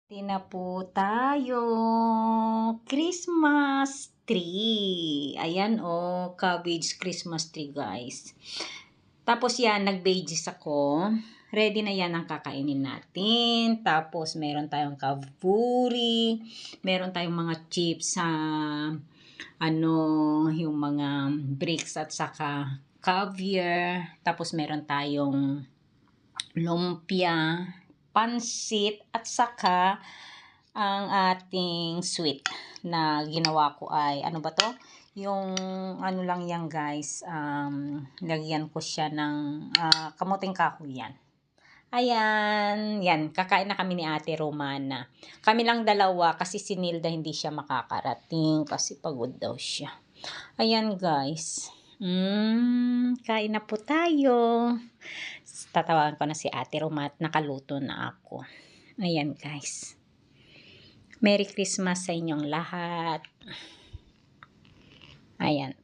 Na po tayong Christmas tree. Ayan cabbage Christmas tree guys. Tapos yan, nag-veggies ako. Ready na yan ang kakainin natin. Tapos meron tayong kavuri. Meron tayong mga chips sa yung mga bricks at saka caviar. Tapos meron tayong lumpia, pansit, at saka ang ating sweet na ginawa ko ay, ano ba to? Yung ano lang yan guys, lagyan ko siya ng kamuting kahoy yan. Ayan, yan, kakain na kami ni Ate Romana. Kami lang dalawa kasi si Nilda hindi siya makakarating kasi pagod daw siya. Ayan guys, kain na po tayo. Tatawagan ko na si Ate Roma at nakaluto na ako. Ayan guys. Merry Christmas sa inyong lahat. Ayan.